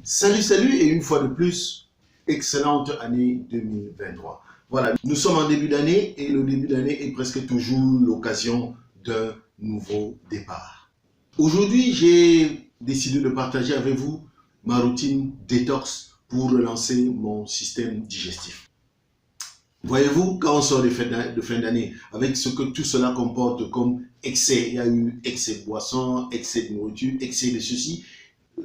Salut, salut et une fois de plus, excellente année 2023. Voilà, nous sommes en début d'année et le début d'année est presque toujours l'occasion d'un nouveau départ. Aujourd'hui, j'ai décidé de partager avec vous ma routine détox pour relancer mon système digestif. Voyez-vous, quand on sort de fin d'année, avec ce que tout cela comporte comme excès, il y a eu excès de boissons, excès de nourriture, excès de ceci.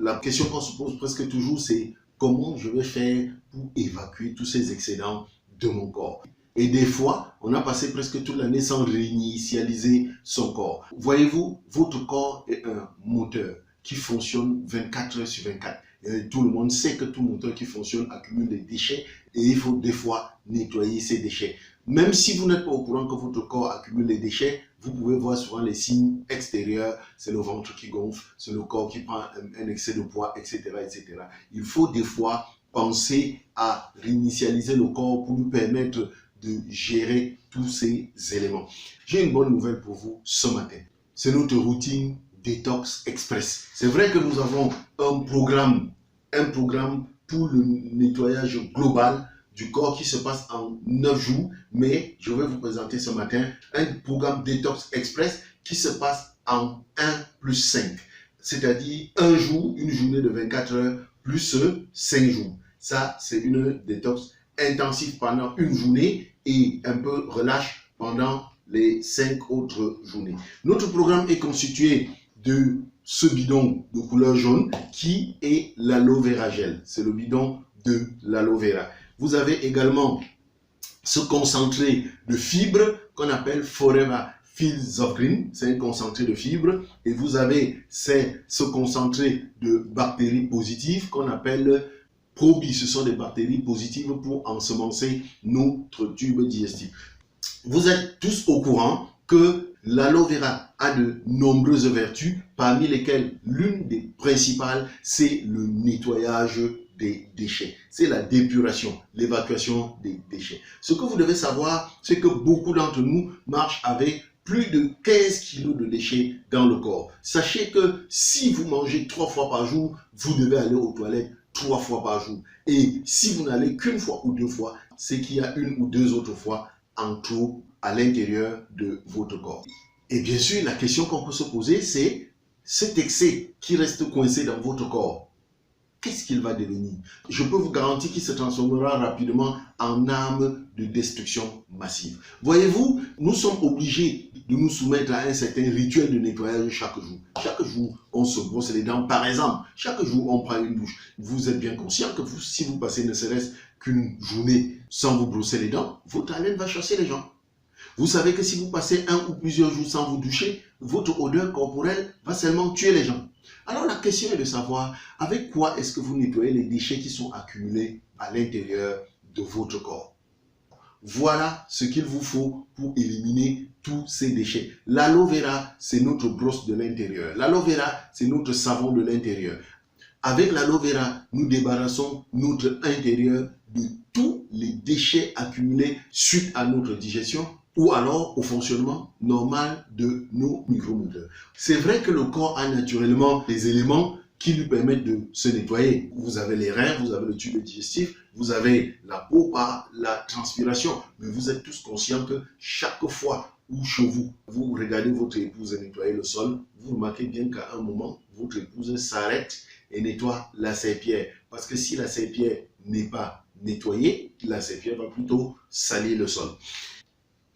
La question qu'on se pose presque toujours, c'est comment je vais faire pour évacuer tous ces excédents de mon corps. Et des fois, on a passé presque toute l'année sans réinitialiser son corps. Voyez-vous, votre corps est un moteur qui fonctionne 24 heures sur 24. Et tout le monde sait que tout moteur qui fonctionne accumule des déchets et il faut des fois nettoyer ces déchets. Même si vous n'êtes pas au courant que votre corps accumule les déchets, vous pouvez voir souvent les signes extérieurs, c'est le ventre qui gonfle, c'est le corps qui prend un excès de poids, etc., etc. Il faut des fois penser à réinitialiser le corps pour lui permettre de gérer tous ces éléments. J'ai une bonne nouvelle pour vous ce matin. C'est notre routine Détox Express. C'est vrai que nous avons un programme pour le nettoyage global du corps qui se passe en 9 jours, mais je vais vous présenter ce matin un programme Détox Express qui se passe en 1+5, c'est-à-dire un jour, une journée de 24 heures, plus 5 jours. Ça, c'est une détox intensive pendant une journée et un peu relâche pendant les 5 autres journées. Notre programme est constitué de ce bidon de couleur jaune qui est l'aloe vera gel. C'est le bidon de l'aloe vera. Vous avez également ce concentré de fibres qu'on appelle Forever Fields of Green. C'est un concentré de fibres. Et vous avez ce concentré de bactéries positives qu'on appelle Probi. Ce sont des bactéries positives pour ensemencer notre tube digestif. Vous êtes tous au courant que l'aloe vera a de nombreuses vertus, parmi lesquelles l'une des principales, c'est le nettoyage des déchets. C'est la dépuration, l'évacuation des déchets. Ce que vous devez savoir, c'est que beaucoup d'entre nous marchent avec plus de 15 kilos de déchets dans le corps. Sachez que si vous mangez 3 fois par jour, vous devez aller aux toilettes 3 fois par jour. Et si vous n'allez qu'une fois ou 2 fois, c'est qu'il y a une ou 2 autres fois en trop à l'intérieur de votre corps. Et bien sûr, la question qu'on peut se poser, c'est cet excès qui reste coincé dans votre corps, qu'est-ce qu'il va devenir? Je peux vous garantir qu'il se transformera rapidement en arme de destruction massive. Voyez-vous, nous sommes obligés de nous soumettre à un certain rituel de nettoyage chaque jour. Chaque jour, on se brosse les dents, par exemple. Chaque jour, on prend une douche. Vous êtes bien conscient que si vous passez ne serait-ce qu'une journée sans vous brosser les dents, votre haleine va chasser les gens. Vous savez que si vous passez un ou plusieurs jours sans vous doucher, votre odeur corporelle va seulement tuer les gens. Alors la question est de savoir avec quoi est-ce que vous nettoyez les déchets qui sont accumulés à l'intérieur de votre corps. Voilà ce qu'il vous faut pour éliminer tous ces déchets. L'aloe vera, c'est notre brosse de l'intérieur. L'aloe vera, c'est notre savon de l'intérieur. Avec l'aloe vera, nous débarrassons notre intérieur de tous les déchets accumulés suite à notre digestion ou alors au fonctionnement normal de nos micromoteurs. C'est vrai que le corps a naturellement des éléments qui lui permettent de se nettoyer. Vous avez les reins, vous avez le tube digestif, vous avez la peau par la transpiration. Mais vous êtes tous conscients que chaque fois où chez vous, vous regardez votre épouse nettoyer le sol, vous remarquez bien qu'à un moment, votre épouse s'arrête et nettoie la serpillière. Parce que si la serpillière n'est pas nettoyée, la serpillière va plutôt salir le sol.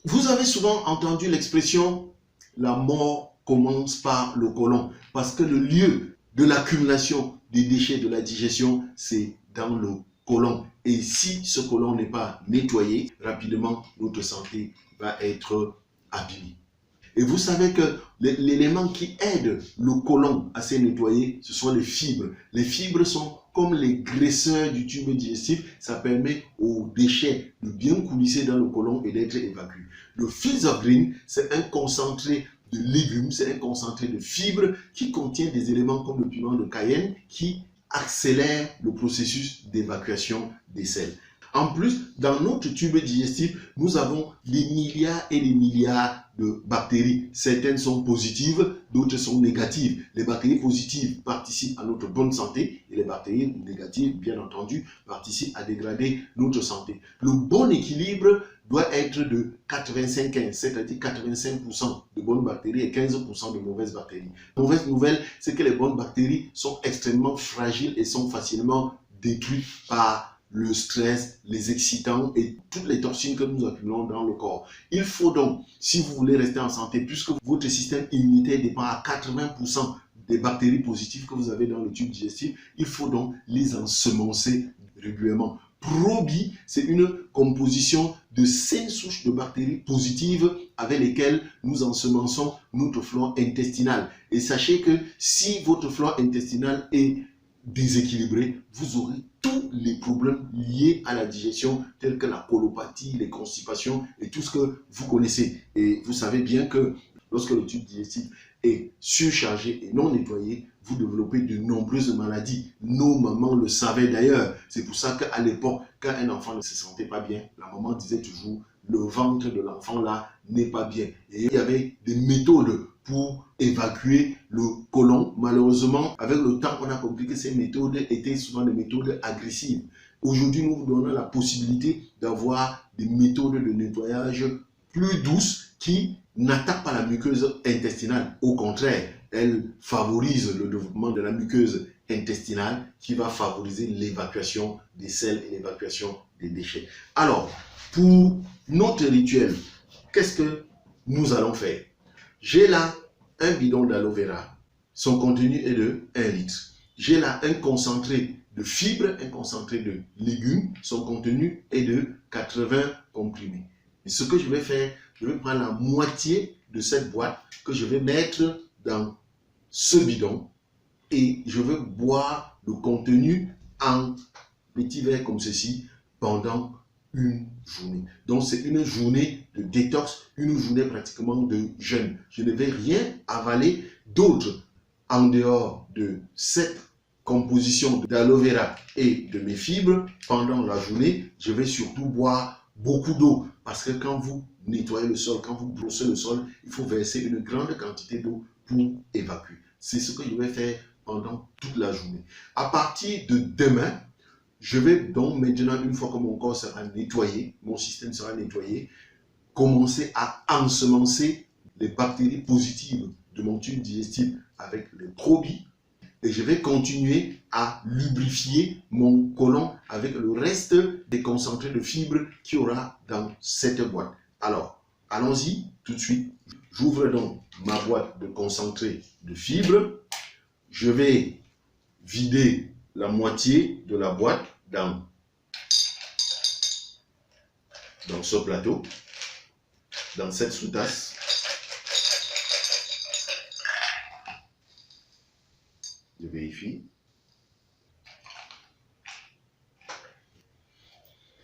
Vous avez souvent entendu l'expression « la mort commence par le côlon » parce que le lieu de l'accumulation des déchets de la digestion, c'est dans le côlon. Et si ce côlon n'est pas nettoyé, rapidement, notre santé va être abîmée. Et vous savez que l'élément qui aide le côlon à se nettoyer, ce sont les fibres. Les fibres sont comme les graisseurs du tube digestif. Ça permet aux déchets de bien coulisser dans le côlon et d'être évacués. Le Fields of Green, c'est un concentré de légumes, c'est un concentré de fibres qui contient des éléments comme le piment de Cayenne qui accélère le processus d'évacuation des selles. En plus, dans notre tube digestif, nous avons des milliards et des milliards de bactéries. Certaines sont positives, d'autres sont négatives. Les bactéries positives participent à notre bonne santé et les bactéries négatives, bien entendu, participent à dégrader notre santé. Le bon équilibre doit être de 85-15, c'est-à-dire 85% de bonnes bactéries et 15% de mauvaises bactéries. La mauvaise nouvelle, c'est que les bonnes bactéries sont extrêmement fragiles et sont facilement détruites par le stress, les excitants et toutes les toxines que nous accumulons dans le corps. Il faut donc, si vous voulez rester en santé, puisque votre système immunitaire dépend à 80% des bactéries positives que vous avez dans le tube digestif, il faut donc les ensemencer régulièrement. Probi, c'est une composition de 5 souches de bactéries positives avec lesquelles nous ensemençons notre flore intestinale. Et sachez que si votre flore intestinale est déséquilibré, vous aurez tous les problèmes liés à la digestion, tels que la colopathie, les constipations et tout ce que vous connaissez. Et vous savez bien que lorsque le tube digestif est surchargé et non nettoyé, vous développez de nombreuses maladies. Nos mamans le savaient d'ailleurs. C'est pour ça qu'à l'époque, quand un enfant ne se sentait pas bien, la maman disait toujours, le ventre de l'enfant là n'est pas bien. Et il y avait des méthodes pour évacuer le côlon. Malheureusement, avec le temps, on a compris que ces méthodes étaient souvent des méthodes agressives. Aujourd'hui, nous vous donnons la possibilité d'avoir des méthodes de nettoyage plus douces qui n'attaquent pas la muqueuse intestinale. Au contraire, elles favorisent le développement de la muqueuse intestinale qui va favoriser l'évacuation des selles et l'évacuation des déchets. Alors, pour notre rituel, qu'est-ce que nous allons faire? J'ai là un bidon d'aloe vera. Son contenu est de 1 litre. J'ai là un concentré de fibres, un concentré de légumes. Son contenu est de 80 comprimés. Et ce que je vais faire, je vais prendre la moitié de cette boîte que je vais mettre dans ce bidon et je vais boire le contenu en petits verres comme ceci pendant une journée. Donc c'est une journée de détox, une journée pratiquement de jeûne. Je ne vais rien avaler d'autre en dehors de cette composition d'aloe vera et de mes fibres pendant la journée. Je vais surtout boire beaucoup d'eau parce que quand vous nettoyez le sol, quand vous brossez le sol, il faut verser une grande quantité d'eau pour évacuer. C'est ce que je vais faire pendant toute la journée. À partir de demain, je vais donc maintenant, une fois que mon corps sera nettoyé, mon système sera nettoyé, commencer à ensemencer les bactéries positives de mon tube digestif avec les probis. Et je vais continuer à lubrifier mon côlon avec le reste des concentrés de fibres qu'il y aura dans cette boîte. Alors, allons-y tout de suite. J'ouvre donc ma boîte de concentré de fibres. Je vais vider la moitié de la boîte dans ce plateau, dans cette sous-tasse. Je vérifie.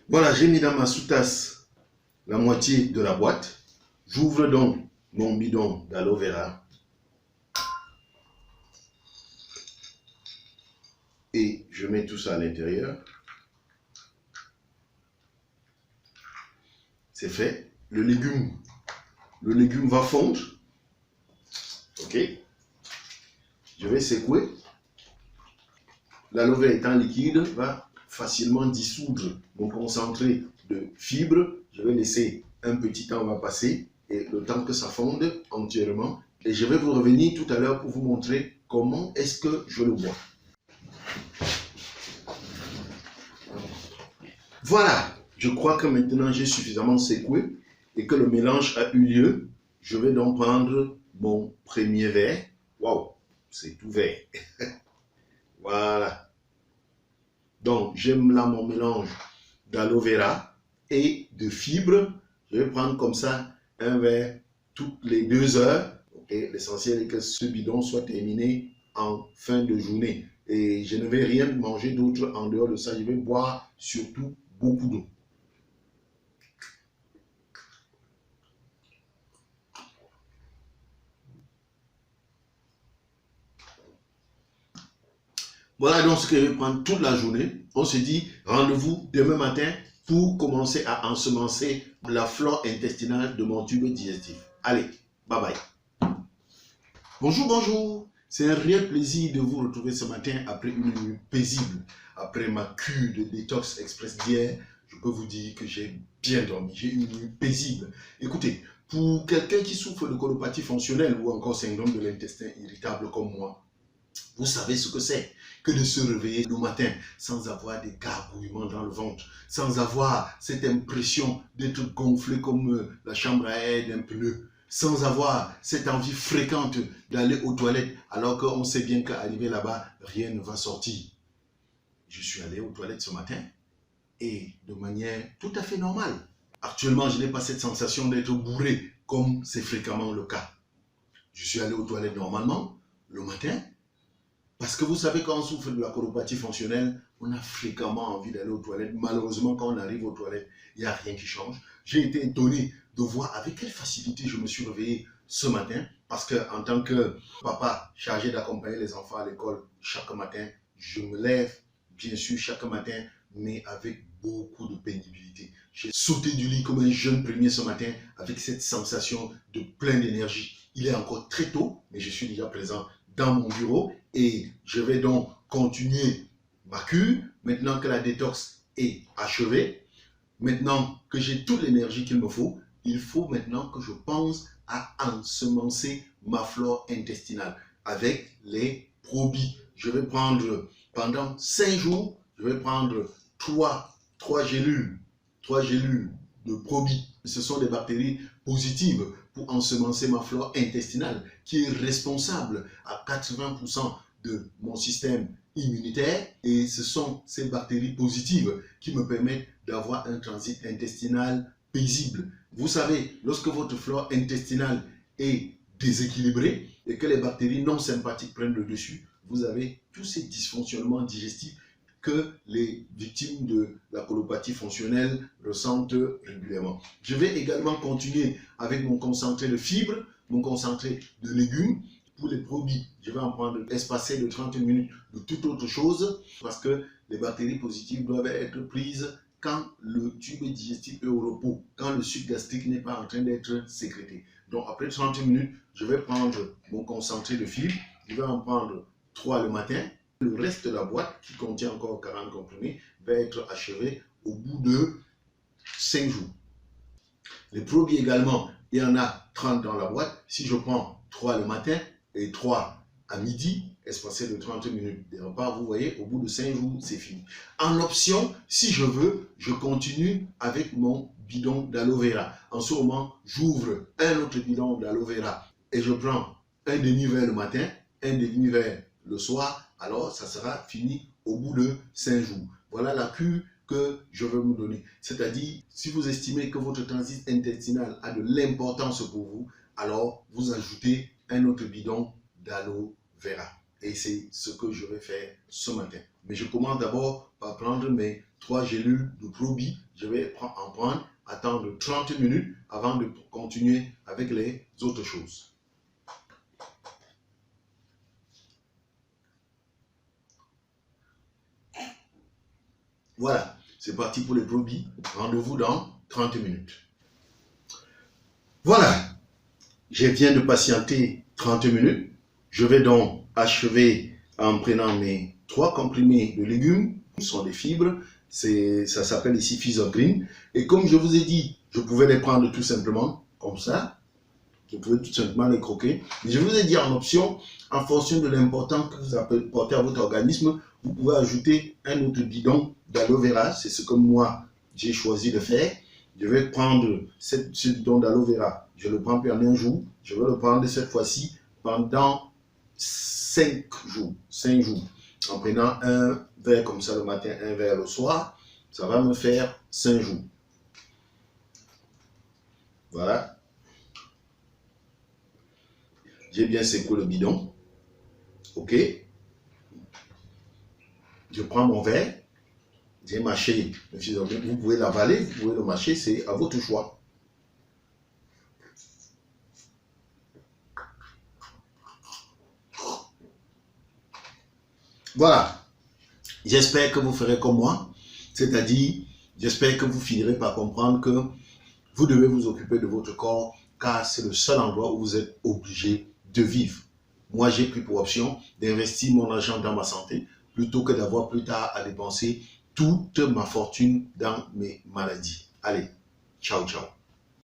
Voilà, j'ai mis dans ma sous-tasse la moitié de la boîte. J'ouvre donc mon bidon d'aloe vera. Et je mets tout ça à l'intérieur. C'est fait. Le légume va fondre. Ok. Je vais secouer. L'aloe vera étant liquide va facilement dissoudre mon concentré de fibres. Je vais laisser un petit temps va passer et le temps que ça fonde entièrement. Et je vais vous revenir tout à l'heure pour vous montrer comment est-ce que je le bois. Voilà, je crois que maintenant j'ai suffisamment secoué et que le mélange a eu lieu. Je vais donc prendre mon premier verre. Waouh, c'est tout vert. Voilà. Donc, j'aime là mon mélange d'aloe vera et de fibres. Je vais prendre comme ça un verre toutes les 2 heures. Okay. L'essentiel est que ce bidon soit terminé en fin de journée. Et je ne vais rien manger d'autre en dehors de ça. Je vais boire surtout beaucoup d'eau. Voilà donc ce que je vais prendre toute la journée. On se dit rendez-vous demain matin pour commencer à ensemencer la flore intestinale de mon tube digestif. Allez, bye bye. Bonjour, bonjour. C'est un réel plaisir de vous retrouver ce matin après une nuit paisible. Après ma cure de détox express d'hier, je peux vous dire que j'ai bien dormi. J'ai eu une nuit paisible. Écoutez, pour quelqu'un qui souffre de colopathie fonctionnelle ou encore syndrome de l'intestin irritable comme moi, vous savez ce que c'est que de se réveiller le matin sans avoir des gargouillements dans le ventre, sans avoir cette impression d'être gonflé comme la chambre à air d'un pneu, sans avoir cette envie fréquente d'aller aux toilettes alors qu'on sait bien qu'arrivé là-bas, rien ne va sortir. Je suis allé aux toilettes ce matin et de manière tout à fait normale. Actuellement, je n'ai pas cette sensation d'être bourré comme c'est fréquemment le cas. Je suis allé aux toilettes normalement le matin. Parce que vous savez, quand on souffre de la colopathie fonctionnelle, on a fréquemment envie d'aller aux toilettes. Malheureusement, quand on arrive aux toilettes, il n'y a rien qui change. J'ai été étonné de voir avec quelle facilité je me suis réveillé ce matin. Parce qu'en tant que papa chargé d'accompagner les enfants à l'école chaque matin, je me lève, bien sûr, chaque matin, mais avec beaucoup de pénibilité. J'ai sauté du lit comme un jeune premier ce matin avec cette sensation de plein d'énergie. Il est encore très tôt, mais je suis déjà présent dans mon bureau et je vais donc continuer ma cure maintenant que la détox est achevée, maintenant que j'ai toute l'énergie qu'il me faut. Il faut maintenant que je pense à ensemencer ma flore intestinale avec les probies. Je vais prendre pendant 5 jours, je vais prendre 3 gélules de probies. Ce sont des bactéries positives pour ensemencer ma flore intestinale qui est responsable à 80% de mon système immunitaire et ce sont ces bactéries positives qui me permettent d'avoir un transit intestinal paisible. Vous savez, lorsque votre flore intestinale est déséquilibrée et que les bactéries non sympathiques prennent le dessus, vous avez tous ces dysfonctionnements digestifs que les victimes de la colopathie fonctionnelle ressentent régulièrement. Je vais également continuer avec mon concentré de fibres, mon concentré de légumes. Pour les probies, je vais en prendre espacé de 30 minutes de toute autre chose parce que les bactéries positives doivent être prises quand le tube digestif est au repos, quand le suc gastrique n'est pas en train d'être sécrété. Donc après 30 minutes, je vais prendre mon concentré de fibres, je vais en prendre 3 le matin. Le reste de la boîte, qui contient encore 40 comprimés, va être achevé au bout de 5 jours. Les probies également, il y en a 30 dans la boîte. Si je prends 3 le matin et 3 à midi, espacé de 30 minutes des repas, vous voyez, au bout de 5 jours, c'est fini. En option, si je veux, je continue avec mon bidon d'aloe vera. En ce moment, j'ouvre un autre bidon d'aloe vera et je prends un demi-verre le matin, un demi-verre le soir. Alors, ça sera fini au bout de 5 jours. Voilà la cure que je vais vous donner. C'est-à-dire, si vous estimez que votre transit intestinal a de l'importance pour vous, alors vous ajoutez un autre bidon d'aloe vera. Et c'est ce que je vais faire ce matin. Mais je commence d'abord par prendre mes 3 gélules de probi. Je vais en prendre, attendre 30 minutes avant de continuer avec les autres choses. Voilà, c'est parti pour les probi. Rendez-vous dans 30 minutes. Voilà, je viens de patienter 30 minutes. Je vais donc achever en prenant mes 3 comprimés de légumes. Ce sont des fibres. Ça s'appelle ici Physiogreen. Et comme je vous ai dit, je pouvais les prendre tout simplement comme ça. Je pouvais tout simplement les croquer. Mais je vous ai dit en option, en fonction de l'importance que vous apportez à votre organisme, vous pouvez ajouter un autre bidon d'aloe vera. C'est ce que moi, j'ai choisi de faire. Je vais prendre ce bidon d'aloe vera. Je le prends pendant un jour. Je vais le prendre cette fois-ci pendant 5 jours. 5 jours. En prenant un verre comme ça le matin, un verre le soir. Ça va me faire 5 jours. Voilà. J'ai bien secoué le bidon. OK. Je prends mon verre. J'ai mâché le Physiogreen. Vous pouvez l'avaler, vous pouvez le mâcher, c'est à votre choix. Voilà. J'espère que vous ferez comme moi. C'est-à-dire, J'espère que vous finirez par comprendre que vous devez vous occuper de votre corps car c'est le seul endroit où vous êtes obligé de vivre. Moi, j'ai pris pour option d'investir mon argent dans ma santé plutôt que d'avoir plus tard à dépenser toute ma fortune dans mes maladies. Allez, ciao, ciao.